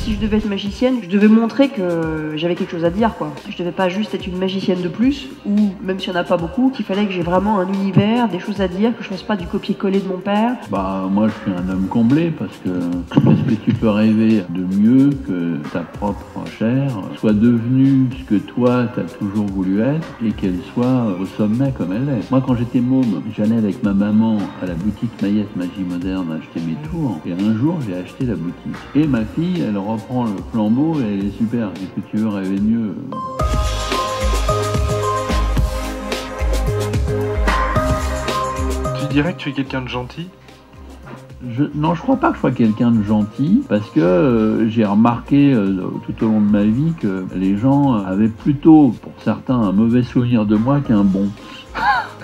si je devais être magicienne, je devais montrer que j'avais quelque chose à dire, quoi. Je devais pas juste être une magicienne de plus, ou même s'il y en a pas beaucoup, qu'il fallait que j'ai vraiment un univers, des choses à dire, que je fasse pas du copier-coller de mon père. Bah moi je suis un homme comblé parce que est-ce que tu peux rêver de mieux que ta propre chair soit devenue ce que toi t'as toujours voulu être et qu'elle soit au sommet comme elle est. Moi quand j'étais môme, j'allais avec ma maman à la boutique Maillette Magie Moderne acheter mes tours et un jour j'ai acheté la boutique. Et ma fille elle reprend le flambeau et elle est super. Est-ce que tu veux rêver mieux? Tu dirais que tu es quelqu'un de gentil? Non, je crois pas que je sois quelqu'un de gentil, parce que j'ai remarqué tout au long de ma vie que les gens avaient plutôt, pour certains, un mauvais souvenir de moi qu'un bon.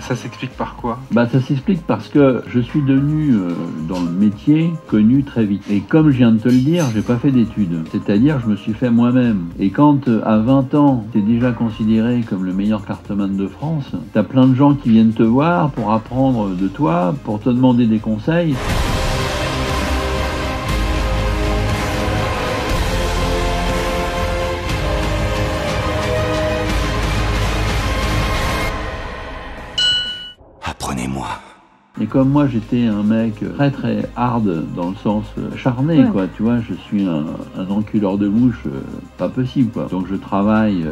Ça s'explique par quoi? Bah ça s'explique parce que je suis devenu dans le métier connu très vite. Et comme je viens de te le dire, j'ai pas fait d'études. C'est-à-dire je me suis fait moi-même. Et quand à 20 ans, t'es déjà considéré comme le meilleur cartoman de France, t'as plein de gens qui viennent te voir pour apprendre de toi, pour te demander des conseils. Apprenez-moi. Et comme moi j'étais un mec très hard dans le sens acharné, Ouais. quoi, tu vois, je suis un enculeur de mouche pas possible, quoi. Donc je travaille,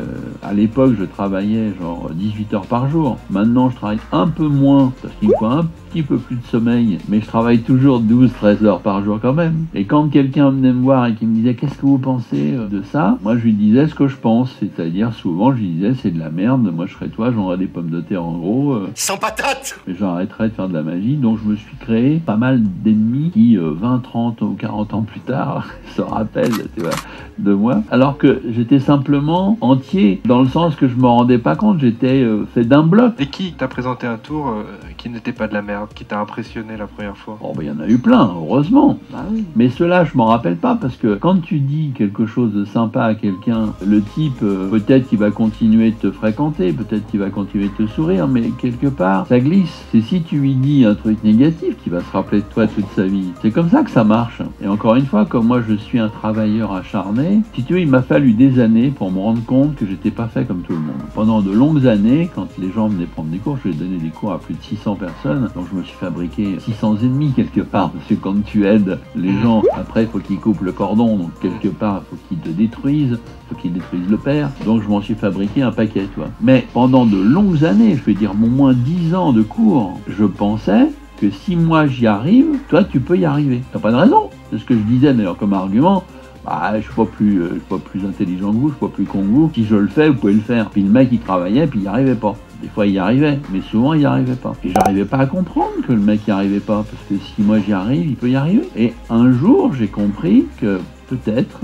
à l'époque je travaillais genre 18 heures par jour. Maintenant je travaille un peu moins parce qu'il me faut un petit peu plus de sommeil, mais je travaille toujours 12-13 heures par jour quand même. Et quand quelqu'un venait me voir et qui me disait qu'est-ce que vous pensez de ça, moi je lui disais ce que je pense, c'est-à-dire souvent je lui disais c'est de la merde, moi je serais toi, j'aurais des pommes de terre en gros. Sans patate. Mais j'arrêterais de faire de la magie, donc je me suis créé pas mal d'ennemis qui 20, 30 ou 40 ans plus tard se rappellent, tu vois, de moi. Alors que j'étais simplement entier, dans le sens que je me rendais pas compte, j'étais fait d'un bloc. Et qui t'a présenté un tour qui n'était pas de la merde, qui t'a impressionné la première fois? Bon, ben, il y en a eu plein, heureusement. Bah oui. Mais ceux-là, je m'en rappelle pas, parce que quand tu dis quelque chose de sympa à quelqu'un, le type, peut-être qu'il va continuer de te fréquenter, peut-être qu'il va continuer de te sourire, mais quelque part, ça glisse. C'est si tu lui dis un truc négatif qu'il va se rappeler de toi toute sa vie. C'est comme ça que ça marche. Et encore une fois, comme moi je suis un travailleur acharné, si tu veux, il m'a fallu des années pour me rendre compte que j'étais pas fait comme tout le monde. Pendant de longues années, quand les gens venaient prendre des cours, je lui ai donné des cours à plus de 600 personnes, donc je me suis fabriqué 600 ennemis quelque part, parce que quand tu aides les gens, après il faut qu'ils coupent le cordon, donc quelque part il faut qu'ils te détruisent, il faut qu'ils détruisent le père, donc je m'en suis fabriqué un paquet, tu vois. Mais pendant de longues années, je veux dire au moins 10 ans de cours, je pensais que si moi j'y arrive, toi tu peux y arriver. T'as pas de raison. C'est ce que je disais d'ailleurs comme argument. Bah, je suis pas plus intelligent que vous, je suis pas plus con que vous. Si je le fais, vous pouvez le faire. Puis le mec il travaillait, puis il y arrivait pas. Des fois il y arrivait, mais souvent il y arrivait pas. Et j'arrivais pas à comprendre que le mec y arrivait pas, parce que si moi j'y arrive, il peut y arriver. Et un jour j'ai compris que peut-être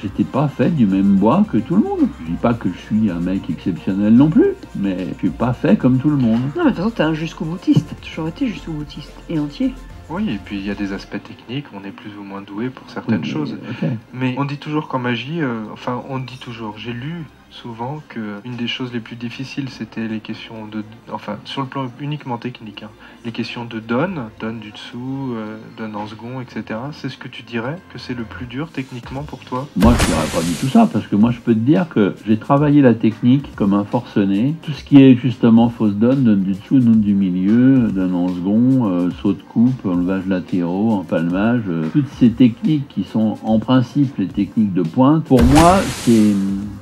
j'étais pas fait du même bois que tout le monde. Je dis pas que je suis un mec exceptionnel non plus, mais je suis pas fait comme tout le monde. Non, mais de toute façon, t'es un jusqu'au boutiste. T'as toujours été jusqu'au boutiste. Et entier. Oui, et puis il y a des aspects techniques, on est plus ou moins doué pour certaines Oui, choses. ok. Mais on dit toujours qu'en magie, enfin on dit toujours, j'ai lu souvent que une des choses les plus difficiles c'était les questions de, enfin sur le plan uniquement technique, hein, les questions de donne du dessous, donne en second, etc. C'est ce que tu dirais que c'est le plus dur techniquement pour toi? Moi, je dirais pas du tout ça, parce que moi, je peux te dire que j'ai travaillé la technique comme un forcené. Tout ce qui est justement fausse donne du dessous, donne du milieu, donne en second, saut de coupe, enlevage latéraux, empalmage, toutes ces techniques qui sont en principe les techniques de pointe, pour moi, c'est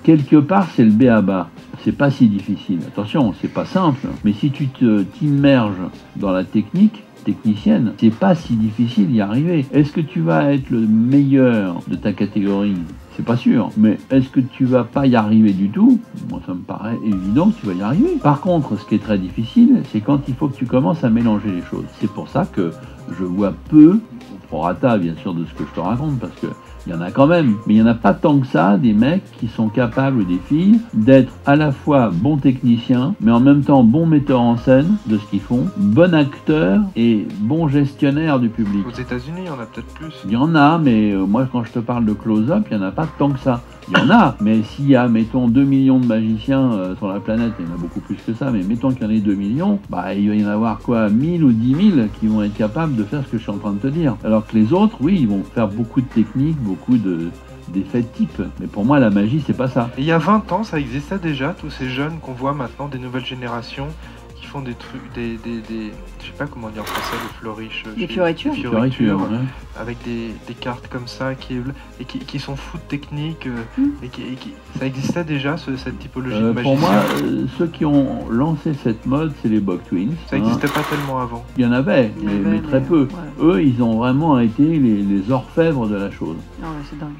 quelque part, c'est le b.a.-ba. C'est pas si difficile. Attention, c'est pas simple, mais si tu t'immerges dans la technicienne, c'est pas si difficile d'y arriver. Est-ce que tu vas être le meilleur de ta catégorie? C'est pas sûr. Mais est-ce que tu vas pas y arriver du tout? Moi, ça me paraît évident que tu vas y arriver. Par contre, ce qui est très difficile, c'est quand il faut que tu commences à mélanger les choses. C'est pour ça que je vois peu, au prorata bien sûr de ce que je te raconte, parce que il y en a quand même, mais il n'y en a pas tant que ça, des mecs qui sont capables, ou des filles, d'être à la fois bons techniciens, mais en même temps bons metteurs en scène de ce qu'ils font, bons acteurs et bons gestionnaires du public. Aux États-Unis, il y en a peut-être plus. Il y en a, mais moi quand je te parle de close-up, il n'y en a pas tant que ça. Il y en a, mais s'il y a, mettons, 2 millions de magiciens sur la planète, il y en a beaucoup plus que ça, mais mettons qu'il y en ait 2 millions, bah il va y en avoir quoi, 1000 ou 10 000 qui vont être capables de faire ce que je suis en train de te dire. Alors que les autres, oui, ils vont faire beaucoup de techniques, beaucoup d'effets type. Mais pour moi, la magie, c'est pas ça. Et il y a 20 ans, ça existait déjà, tous ces jeunes qu'on voit maintenant, des nouvelles générations, qui font des trucs, je sais pas comment dire en français, des flourish. Des fioritures. Des fioritures, ouais. Avec des cartes comme ça, qui sont fous de technique, ça existait déjà, cette typologie de magicien. Pour moi, ceux qui ont lancé cette mode, c'est les Bog Twins. Ça n'existait pas tellement avant. Il y en avait, mais très peu. Ouais. Eux, ils ont vraiment été les orfèvres de la chose. Ah ouais, c'est dingue.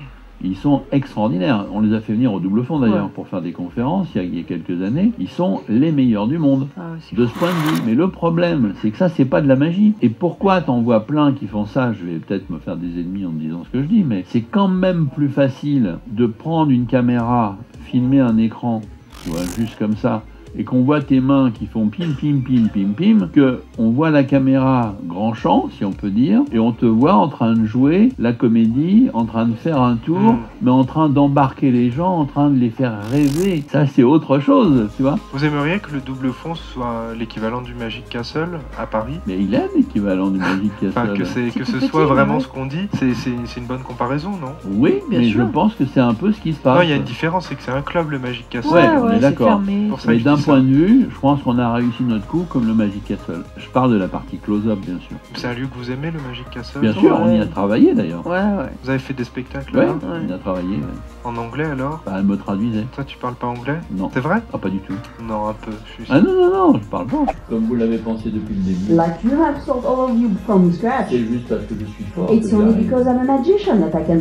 Ils sont extraordinaires. On les a fait venir au Double Fond d'ailleurs Ouais. pour faire des conférences il y a quelques années. Ils sont les meilleurs du monde Ah ouais, c'est de fou. ce point de vue. Mais le problème, c'est que ça, c'est pas de la magie. Et pourquoi t'en vois plein qui font ça? Je vais peut-être me faire des ennemis en disant ce que je dis, mais c'est quand même plus facile de prendre une caméra, filmer un écran, tu vois, juste comme ça, et qu'on voit tes mains qui font pim pim pim pim pim, que on voit la caméra grand champ, si on peut dire, et on te voit en train de jouer la comédie, en train de faire un tour, mais en train d'embarquer les gens, en train de les faire rêver. Ça, c'est autre chose, tu vois. Vous aimeriez que le Double Fond soit l'équivalent du Magic Castle à Paris? Mais il est l'équivalent du Magic Castle. Enfin, que C'est ce tout soit petit, vraiment ouais. ce qu'on dit, c'est une bonne comparaison, non? Oui, Bien mais sûr. je pense que c'est un peu ce qui se passe. Non, il y a une différence, c'est que c'est un club, le Magic Castle. Ouais, on est c'est d'accord. fermé. Pour ça que Mais je d'un dis point ça. de vue, je pense qu'on a réussi notre coup comme le Magic Castle. Je parle de la partie close-up, bien sûr. C'est un lieu que vous aimez, le Magic Castle? Bien sûr, on y a Ouais. travaillé d'ailleurs. Ouais, ouais. Vous avez fait des spectacles Ouais, là? on y a travaillé. Ouais. En anglais alors? Bah, elle me traduisait. Toi, tu parles pas anglais? Non. C'est vrai? Ah, pas du tout. Non, un peu. Je suis Ah non, non, non, je parle pas. Comme vous l'avez pensé depuis le début. Like you have sold all of you from scratch. C'est juste parce que je suis fort. It's que only j'arrive. because I'm a magician that I can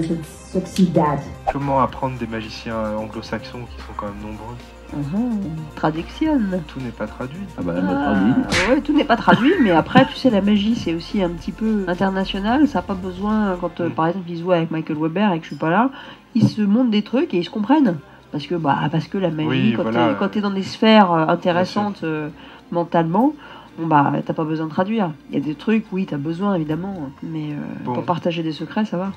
succeed that. Comment apprendre des magiciens anglo-saxons qui sont quand même nombreux? Traduction. Tout n'est pas traduit. Ah bah, elle me traduit. Ouais, tout n'est pas traduit, mais après, tu sais, la magie, c'est aussi un petit peu international. Ça n'a pas besoin, quand par exemple, ils se voient avec Michael Weber et que je suis pas là, ils se montrent des trucs et ils se comprennent. Parce que la magie, Oui, quand voilà. t'es dans des sphères intéressantes mentalement, bon bah, t'as pas besoin de traduire. Il y a des trucs, oui, t'as besoin évidemment, mais Bon. pour partager des secrets, ça va.